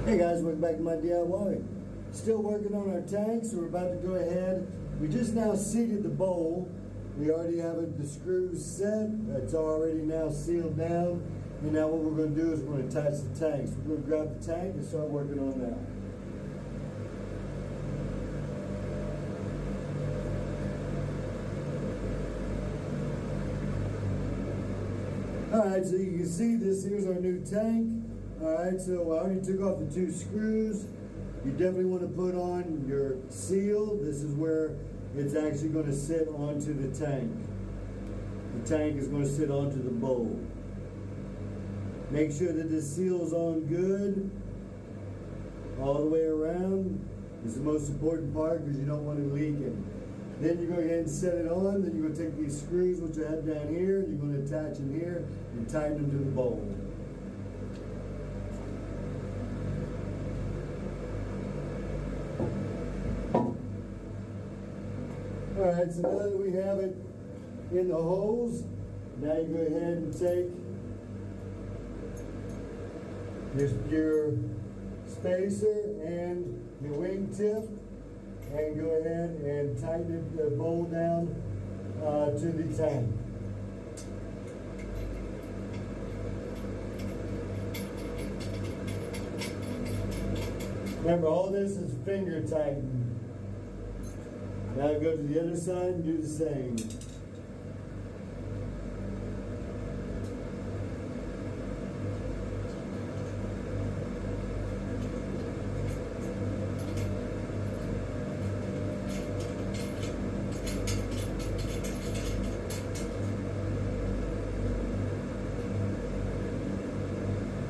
Hey guys, welcome back to my DIY. Still working on our tank, so we're about to go ahead. We just now seated the bowl. We already have the screws set. It's already now sealed down. And now what we're going to do is we're going to attach the tank. So we're going to grab the tank and start working on that. Alright, so you can see here's our new tank. Alright, so I already took off the two screws. You definitely want to put on your seal. This is where it's actually going to sit onto the tank. The tank is going to sit onto the bowl. Make sure that the seal's on good all the way around. This is the most important part because you don't want it leaking. Then you go ahead and set it on. Then you're going to take these screws, which I have down here, you're going to attach them here and tighten them to the bowl. Alright, so now that we have it in the holes, now you go ahead and take your spacer and your wingtip and go ahead and tighten the bowl down to the tank. Remember, all this is finger tightened. Now go to the other side and do the same.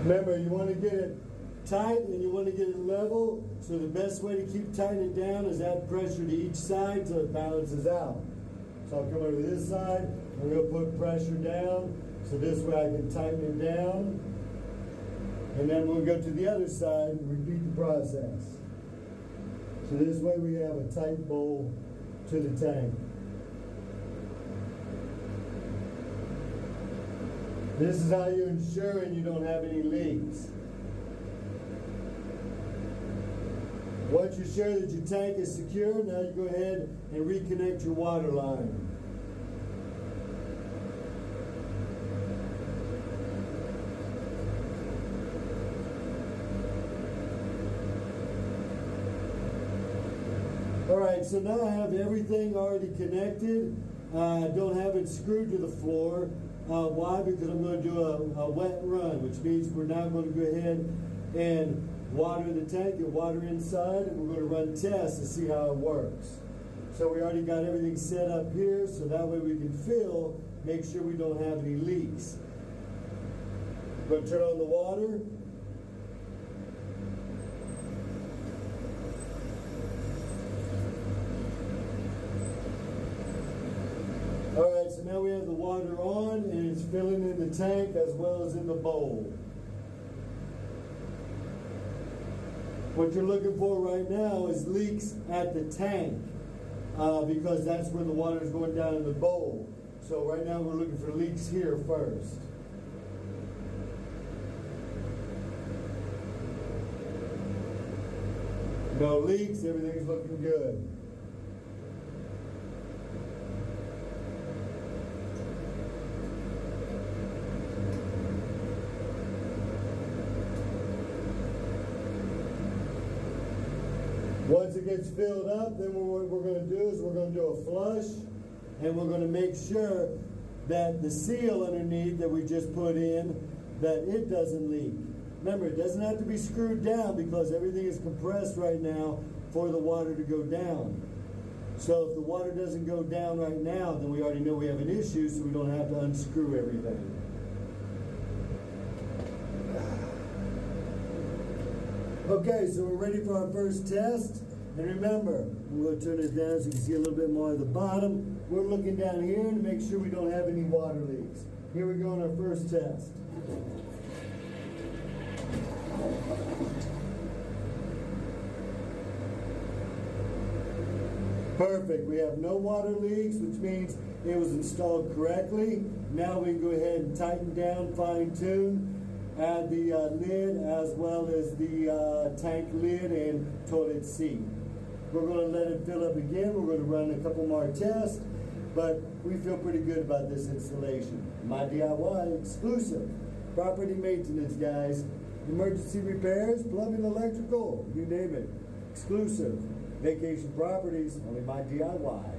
Remember, you want to get it tight and you want to get it level, so the best way to keep tightening it down is add pressure to each side so it balances out. So I'll come over to this side, I'm going to put pressure down so this way I can tighten it down, and then we'll go to the other side and repeat the process. So this way we have a tight bowl to the tank. This is how you're ensuring you don't have any leaks. Once you're sure that your tank is secure, now you go ahead and reconnect your water line. Alright, so now I have everything already connected. I don't have it screwed to the floor. Why? Because I'm going to do a wet run, which means we're now going to go ahead and water the tank and water inside, and we're going to run tests to see how it works. So we already got everything set up here, so that way we can fill, make sure we don't have any leaks. We're going to turn on the water. Alright, so now we have the water on and it's filling in the tank as well as in the bowl. What you're looking for right now is leaks at the tank because that's where the water is going down in the bowl. So right now we're looking for leaks here first. No leaks, everything's looking good. Once it gets filled up, then what we're going to do is we're going to do a flush, and we're going to make sure that the seal underneath that we just put in, that it doesn't leak. Remember, it doesn't have to be screwed down because everything is compressed right now for the water to go down. So if the water doesn't go down right now, then we already know we have an issue, so we don't have to unscrew everything. Okay, so we're ready for our first test. And remember, I'm going to turn this down so you can see a little bit more of the bottom. We're looking down here to make sure we don't have any water leaks. Here we go on our first test. Perfect. We have no water leaks, which means it was installed correctly. Now we can go ahead and tighten down, fine tune, add the lid as well as the tank lid and toilet seat. We're going to let it fill up again. We're going to run a couple more tests, but we feel pretty good about this installation. My DIY exclusive. Property maintenance, guys. Emergency repairs, plumbing, electrical, you name it. Exclusive. Vacation properties, only my DIY.